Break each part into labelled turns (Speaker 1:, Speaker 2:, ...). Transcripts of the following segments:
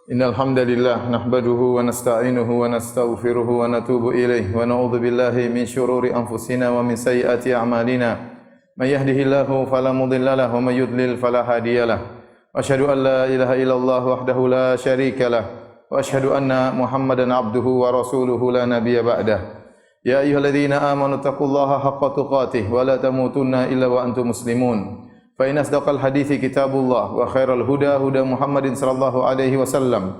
Speaker 1: Innal hamdalillah nahmaduhu wa nasta'inuhu wa nastaghfiruhu wa natubu ilayh wa na'udzu billahi min shururi anfusina wa min sayyiati a'malina. May yahdihillahu fala mudilla lahu wa may yudlil fala hadiyalah. Wa asyhadu an la ilaha illallah wahdahu la syarika lah wa asyhadu anna Muhammadan abduhu wa rasuluhu la nabiyya ba'dah. Ya ayyuhalladzina amanu taqullaha haqqa tuqatih wa la tamutunna illa wa antum muslimun. Fa inna asdaqal hadithi kitabullah wa khairal huda huda Muhammadin sallallahu alaihi wasallam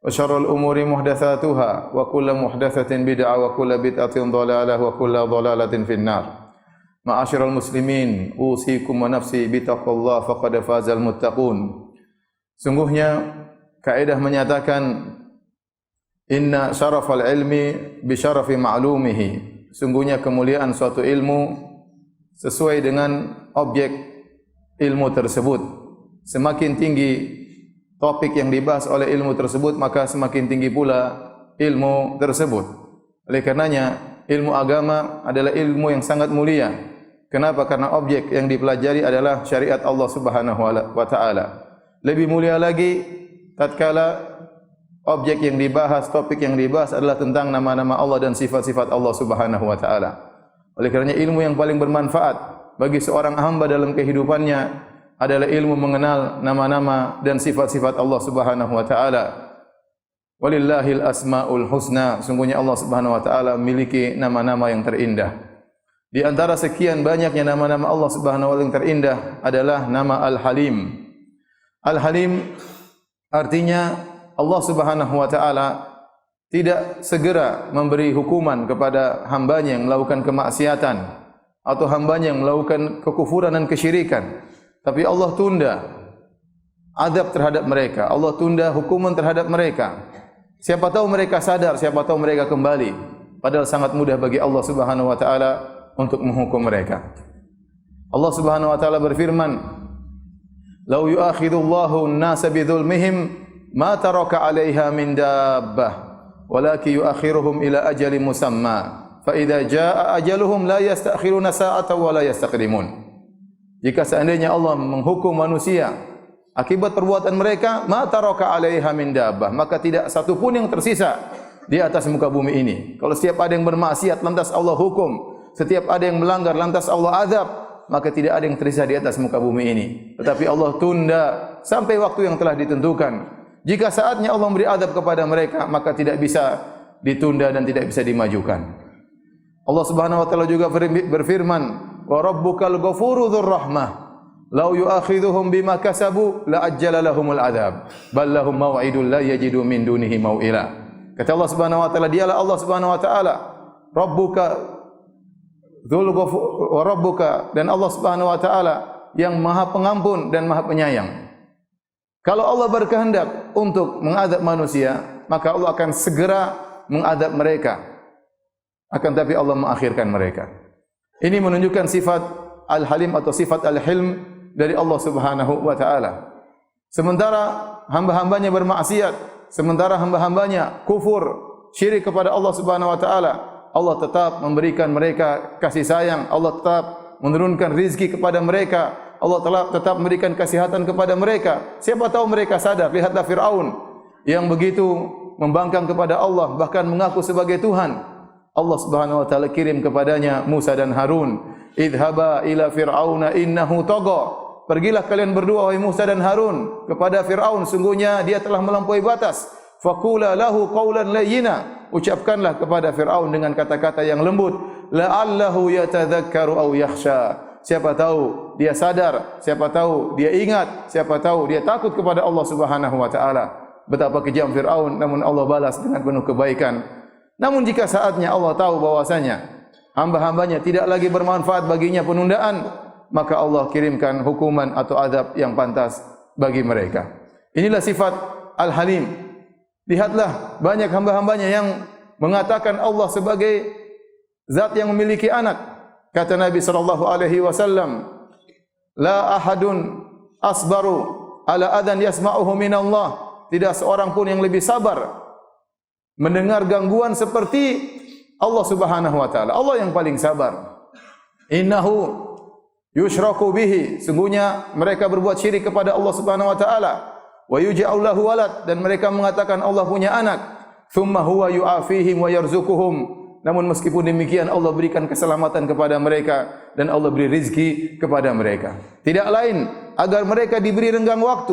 Speaker 1: wa syarrul umuri muhdatsatuha wa kullu muhdatsatin bid'ah wa kullu bid'atin dhalalah wa kullu dhalalatin finnar. Ma'asyiral muslimin, usikum wa nafsi bittaqwallahi faqad fazal muttaqun. Sungguhnya kaidah menyatakan inna syarafal ilmi bi syarafi ma'lumihi. Sungguhnya kemuliaan suatu ilmu sesuai dengan objek ilmu tersebut. Semakin tinggi topik yang dibahas oleh ilmu tersebut, maka semakin tinggi pula ilmu tersebut. Oleh karenanya, ilmu agama adalah ilmu yang sangat mulia. Kenapa? Karena objek yang dipelajari adalah syariat Allah Subhanahu wa taala. Lebih mulia lagi tatkala objek yang dibahas, topik yang dibahas adalah tentang nama-nama Allah dan sifat-sifat Allah Subhanahu wa taala. Oleh karenanya, ilmu yang paling bermanfaat bagi seorang hamba dalam kehidupannya adalah ilmu mengenal nama-nama dan sifat-sifat Allah Subhanahu wa taala. Walillahil asmaul husna. Sungguhnya Allah Subhanahu wa taala memiliki nama-nama yang terindah. Di antara sekian banyaknya nama-nama Allah Subhanahu wa taala yang terindah adalah nama Al-Halim. Al-Halim artinya Allah Subhanahu wa taala tidak segera memberi hukuman kepada hambanya yang melakukan kemaksiatan atau hambanya yang melakukan kekufuran dan kesyirikan, tapi Allah tunda azab terhadap mereka, Allah tunda hukuman terhadap mereka. Siapa tahu mereka sadar, siapa tahu mereka kembali, padahal sangat mudah bagi Allah Subhanahu wa taala untuk menghukum mereka. Allah Subhanahu wa taala berfirman, "Lau yu'akhidullahu an-nasa bidzulmihim ma taraka 'alaiha min dabbah, walakin yu'akhiruhum ila ajalin musamma." Fa idza jaa ajaluhum la yastakhiruna sa'atan wa la yastaqdimun. Jika seandainya Allah menghukum manusia akibat perbuatan mereka, ma taraka 'alaiha min dabbah, maka tidak satu pun yang tersisa di atas muka bumi ini. Kalau setiap ada yang bermaksiat lantas Allah hukum, setiap ada yang melanggar lantas Allah azab, maka tidak ada yang tersisa di atas muka bumi ini. Tetapi Allah tunda sampai waktu yang telah ditentukan. Jika saatnya Allah memberi azab kepada mereka, maka tidak bisa ditunda dan tidak bisa dimajukan. Allah Subhanahu wa taala juga berfirman, "Wa rabbukal ghafuru dzur rahmah, law yu'akhidhuhum bima kasabu la ajjala lahumul adzab, bal lahum maw'idun la yajidu min dunihi mau'ila." Kata Allah Subhanahu wa taala, dialah Allah Subhanahu wa taala, Rabbuka dzul ghafur wa rabbuka, dan Allah Subhanahu wa taala yang Maha Pengampun dan Maha Penyayang. Kalau Allah berkehendak untuk mengadab manusia, maka Allah akan segera mengadab mereka. Akan tapi Allah mengakhirkan mereka. Ini menunjukkan sifat Al-Halim atau sifat Al-Hilm dari Allah Subhanahu wa taala. Sementara hamba-hambanya bermaksiat, sementara hamba-hambanya kufur, syirik kepada Allah Subhanahu wa taala, Allah tetap memberikan mereka kasih sayang, Allah tetap menurunkan rizki kepada mereka, Allah tetap memberikan kesehatan kepada mereka. Siapa tahu mereka sadar. Lihatlah Fir'aun yang begitu membangkang kepada Allah, bahkan mengaku sebagai Tuhan. Allah Subhanahu wa taala kirim kepadanya Musa dan Harun, "Idhaba ila Fir'auna innahu tagha." Pergilah kalian berdua wahai Musa dan Harun kepada Fir'aun, sungguhnya dia telah melampaui batas. Faqula lahu qawlan layyina. Ucapkanlah kepada Fir'aun dengan kata-kata yang lembut, la'allahu yatadzakkaru aw yakhsha. Siapa tahu dia sadar, siapa tahu dia ingat, siapa tahu dia takut kepada Allah Subhanahu wa taala. Betapa kejam Fir'aun, namun Allah balas dengan penuh kebaikan. Namun jika saatnya Allah tahu bahwasanya hamba-hambanya tidak lagi bermanfaat baginya penundaan, maka Allah kirimkan hukuman atau azab yang pantas bagi mereka. Inilah sifat Al-Halim. Lihatlah banyak hamba-hambanya yang mengatakan Allah sebagai zat yang memiliki anak. Kata Nabi sallallahu alaihi wasallam, "La ahadun asbaru ala adan yasma'uhu minallah." Tidak seorang pun yang lebih sabar mendengar gangguan seperti Allah Subhanahu wa taala. Allah yang paling sabar. Innahu yusyraku bihi, sungguhnya mereka berbuat syirik kepada Allah Subhanahu wa taala. wa yuj'al lahu walad, dan mereka mengatakan Allah punya anak. Thumma huwa yu'afihim wa yarzuquhum. Namun meskipun demikian Allah berikan keselamatan kepada mereka dan Allah beri rizki kepada mereka. Tidak lain agar mereka diberi renggang waktu,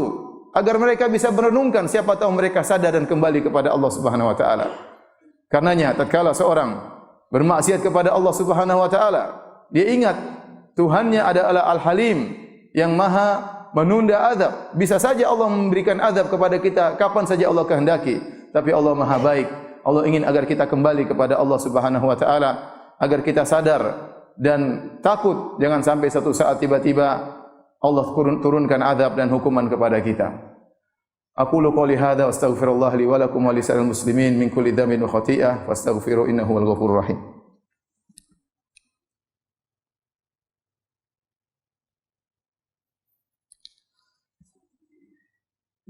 Speaker 1: agar mereka bisa merenungkan, siapa tahu mereka sadar dan kembali kepada Allah Subhanahu wa taala. Karenanya tatkala seorang bermaksiat kepada Allah Subhanahu wa taala, dia ingat Tuhannya adalah Al-Halim yang Maha menunda azab. Bisa saja Allah memberikan azab kepada kita kapan saja Allah kehendaki, tapi Allah Maha baik. Allah ingin agar kita kembali kepada Allah Subhanahu wa taala, agar kita sadar dan takut jangan sampai satu saat tiba-tiba Allah turunkan azab dan hukuman kepada kita. Aqulu qouli hadza wa astaghfirullah li wa lakum wa lisa'il muslimin min kulli dhanbin wa khati'ah fastaghfiru innahu wal ghafurur rahim.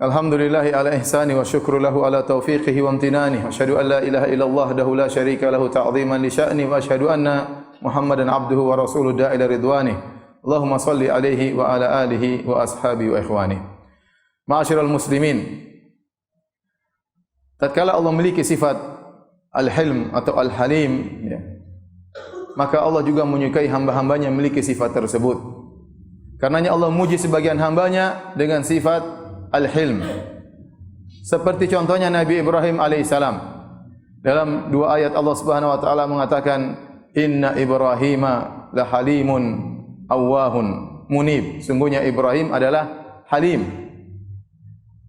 Speaker 1: Alhamdulillahi ala ihsani wa syukru lahu ala taufiqihi wa amtinani wa asyhadu an la ilaha illallah wahdahu la syarika lahu ta'ziman li sya'ni wa asyhadu anna Muhammadan abduhu wa rasuluhu da'ila ridwani. Allahumma salli alaihi wa ala alihi wa ashabihi wa ikhwani. Ma'asyiral muslimin, tatkala Allah memiliki sifat al-hilm atau al-halim, ya, maka Allah juga menyukai hamba-hambanya memiliki sifat tersebut. Karenanya Allah memuji sebagian hambanya dengan sifat al-hilm. Seperti contohnya Nabi Ibrahim alaihissalam. Dalam dua ayat Allah Subhanahu wa taala mengatakan, "Inna Ibrahima la halimun awwahun munib." Sungguhnya Ibrahim adalah halim.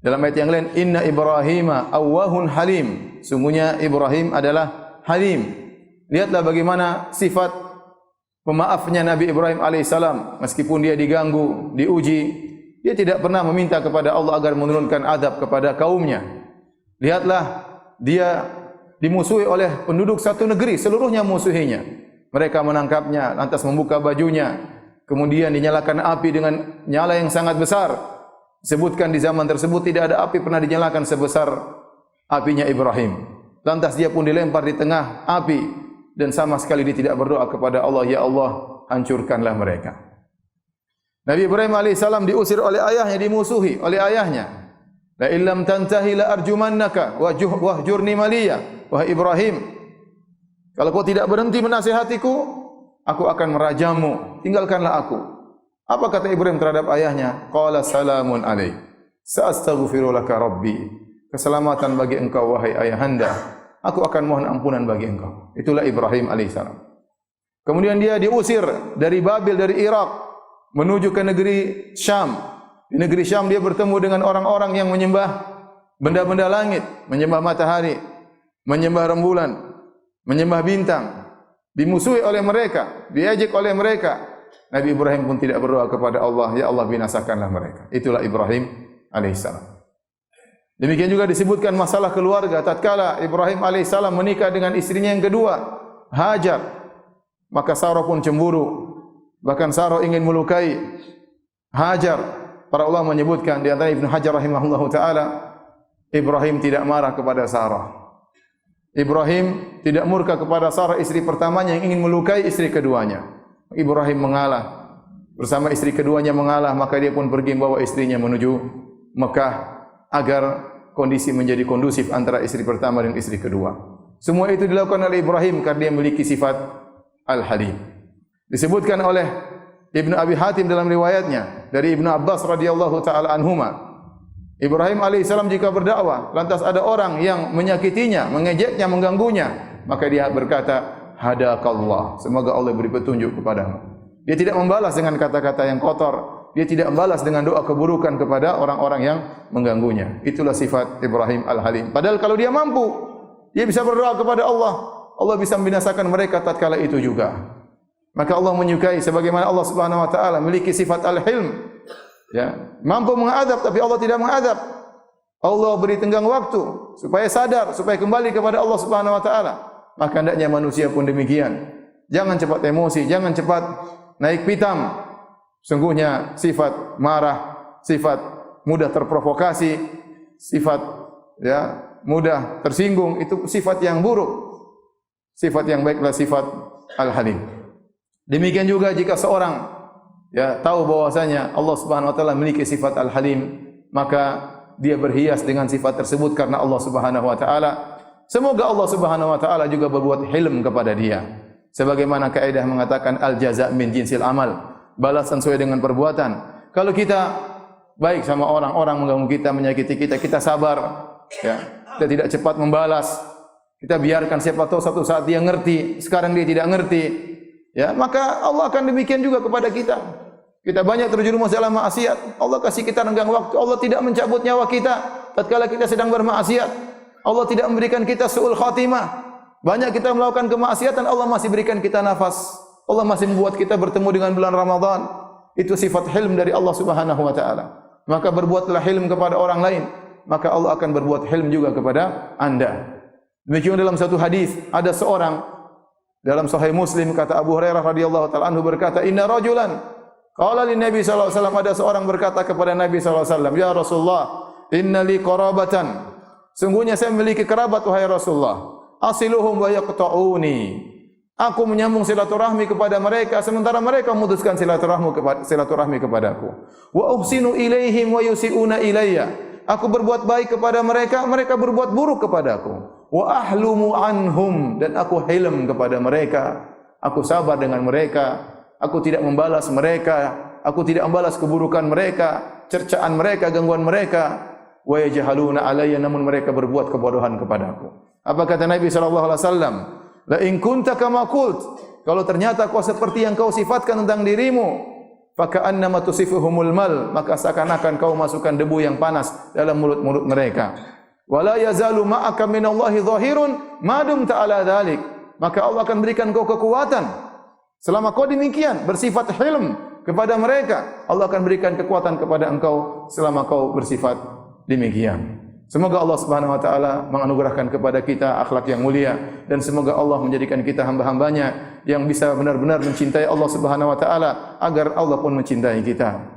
Speaker 1: Dalam ayat yang lain, "Inna Ibrahima awwahun halim." Sungguhnya Ibrahim adalah halim. Lihatlah bagaimana sifat pemaafnya Nabi Ibrahim alaihissalam. Meskipun dia diganggu, diuji, dia tidak pernah meminta kepada Allah agar menurunkan azab kepada kaumnya. Lihatlah, dia dimusuhi oleh penduduk satu negeri, seluruhnya musuhinya. Mereka menangkapnya, lantas membuka bajunya, kemudian dinyalakan api dengan nyala yang sangat besar. Disebutkan di zaman tersebut tidak ada api pernah dinyalakan sebesar apinya Ibrahim. Lantas dia pun dilempar di tengah api dan sama sekali dia tidak berdoa kepada Allah, "Ya Allah, hancurkanlah mereka." Nabi Ibrahim alaihissalam diusir oleh ayahnya, dimusuhi oleh ayahnya. La illam tantahi la arjumannaka wahjurni maliya. Wahai Ibrahim, kalau kau tidak berhenti menasihatiku, aku akan merajamu, tinggalkanlah aku. Apa kata Ibrahim terhadap ayahnya? Qala salamun alaik, sa'astaghfiru laka rabbi. Keselamatan bagi engkau wahai ayahanda, aku akan mohon ampunan bagi engkau. Itulah Ibrahim alaihissalam. Kemudian dia diusir dari Babil, dari Irak, menuju ke negeri Syam. Di negeri Syam dia bertemu dengan orang-orang yang menyembah benda-benda langit, menyembah matahari, menyembah rembulan, menyembah bintang. Dimusuhi oleh mereka, diejek oleh mereka. Nabi Ibrahim pun tidak berdoa kepada Allah, "Ya Allah, binasakanlah mereka." Itulah Ibrahim alaihissalam. Demikian juga disebutkan masalah keluarga. Tatkala Ibrahim alaihissalam menikah dengan istrinya yang kedua, Hajar, maka Sarah pun cemburu. Bahkan Sarah ingin melukai Hajar. Para ulama menyebutkan, di antara Ibnu Hajar rahimahullahu taala, Ibrahim tidak marah kepada Sarah. Ibrahim tidak murka kepada Sarah istri pertamanya yang ingin melukai istri keduanya. Ibrahim mengalah, bersama istri keduanya mengalah, maka dia pun pergi membawa istrinya menuju Mekah agar kondisi menjadi kondusif antara istri pertama dan istri kedua. Semua itu dilakukan oleh Ibrahim karena dia memiliki sifat Al-Halim. Disebutkan oleh Ibnu Abi Hatim dalam riwayatnya dari Ibnu Abbas radhiyallahu taala anhuma, Ibrahim alaihissalam jika berdakwah, lantas ada orang yang menyakitinya, mengejeknya, mengganggunya, maka dia berkata, "Hadakallah, semoga Allah beri petunjuk kepadamu." Dia tidak membalas dengan kata-kata yang kotor, dia tidak membalas dengan doa keburukan kepada orang-orang yang mengganggunya. Itulah sifat Ibrahim Al-Halim. Padahal kalau dia mampu, dia bisa berdoa kepada Allah, Allah bisa membinasakan mereka tatkala itu juga. Maka Allah menyukai sebagaimana Allah Subhanahu wa taala memiliki sifat Al-Hilm. Ya, mampu mengadab tapi Allah tidak mengadab. Allah beri tenggang waktu supaya sadar, supaya kembali kepada Allah Subhanahu wa taala. Maka hendaknya manusia pun demikian. Jangan cepat emosi, jangan cepat naik pitam. Sungguhnya sifat marah, sifat mudah terprovokasi, sifat ya mudah tersinggung, itu sifat yang buruk. Sifat yang baiklah sifat Al-Halim. Demikian juga jika seorang ya tahu bahwasanya Allah Subhanahu wa taala memiliki sifat Al-Halim, maka dia berhias dengan sifat tersebut karena Allah Subhanahu wa taala. Semoga Allah Subhanahu wa taala juga berbuat hilm kepada dia. Sebagaimana kaidah mengatakan al jaza' min jinsil amal, balasan sesuai dengan perbuatan. Kalau kita baik sama orang mengganggu kita, menyakiti kita, kita sabar, ya. Kita tidak cepat membalas. Kita biarkan, siapa tahu satu saat dia ngerti, sekarang dia tidak ngerti. Ya, maka Allah akan demikian juga kepada kita. Kita banyak terjerumus dalam maksiat, Allah kasih kita renggang waktu, Allah tidak mencabut nyawa kita tatkala kita sedang bermaksiat. Allah tidak memberikan kita su'ul khatimah. Banyak kita melakukan kemaksiatan, Allah masih berikan kita nafas. Allah masih membuat kita bertemu dengan bulan Ramadan. Itu sifat hilm dari Allah Subhanahu wa taala. Maka berbuatlah hilm kepada orang lain, maka Allah akan berbuat hilm juga kepada Anda. Demikian dalam satu hadis, ada seorang dalam Sahih Muslim, kata Abu Hurairah radhiyallahu taala anhu berkata, "Inna rajulan qala lin Nabi sallallahu alaihi wasallam," ada seorang berkata kepada Nabi sallallahu alaihi wasallam, "Ya Rasulullah, inna li qarabatan." Sungguhnya saya memiliki kerabat wahai Rasulullah. "Asiluhum wa yaqta'uni." Aku menyambung silaturahmi kepada mereka sementara mereka memutuskan silaturahmi kepadaku. "Wa uhsinu ilaihim wa yusiuna ilayya." Aku berbuat baik kepada mereka, mereka berbuat buruk kepadaku. "Wa ahlumu anhum." Dan aku hilm kepada mereka. Aku sabar dengan mereka. Aku tidak membalas mereka, aku tidak membalas keburukan mereka, cercaan mereka, gangguan mereka. Wa yajhaluna alayya, namun mereka berbuat kebodohan kepadaku. Apa kata Nabi sallallahu alaihi wasallam? La in kunta kama qult, kalau ternyata kau seperti yang kau sifatkan tentang dirimu, fa ka'annama tusifuhumul mal, maka seakan-akan kau masukkan debu yang panas dalam mulut-mulut mereka. Wala yazalu ma'aka minallahi dhahirun ma dumta ala dzalik, maka Allah akan berikan kau kekuatan. Selama kau demikian bersifat hilm kepada mereka, Allah akan berikan kekuatan kepada engkau selama kau bersifat demikian. Semoga Allah Subhanahu wa taala menganugerahkan kepada kita akhlak yang mulia, dan semoga Allah menjadikan kita hamba-hambanya yang bisa benar-benar mencintai Allah Subhanahu wa taala agar Allah pun mencintai kita.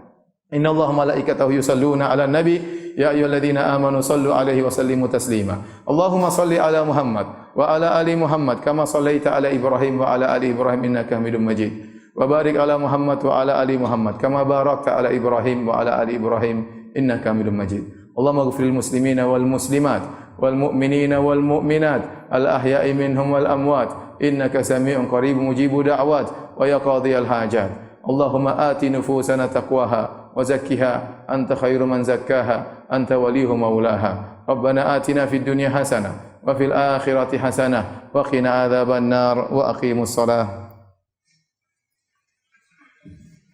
Speaker 1: Innallaha malaikatahu yusalluna 'alan nabi ya ayyuhalladzina amanu sallu 'alaihi wa sallimu taslima. Allahumma salli 'ala Muhammad wa 'ala ali Muhammad kama sallaita 'ala Ibrahim wa 'ala ali Ibrahim innaka Hamidum Majid. Wa barik 'ala Muhammad wa 'ala ali Muhammad kama barakta 'ala Ibrahim wa 'ala ali Ibrahim innaka Hamidum Majid. Allahumma ighfir lil muslimina wal muslimat wal mu'minina wal mu'minat al ahya'i minhum wal amwat innaka sami'un qaribun mujibud da'wat wa ya qadhiyal hajat. Allahumma ati nufusana taqwaha wa zakkiha anta khairu man zakkaha anta waliyuha maulaha. Rabbana atina fid dunya hasanah wa fil akhirati hasanah wa qina adzaban nar wa aqimus salah.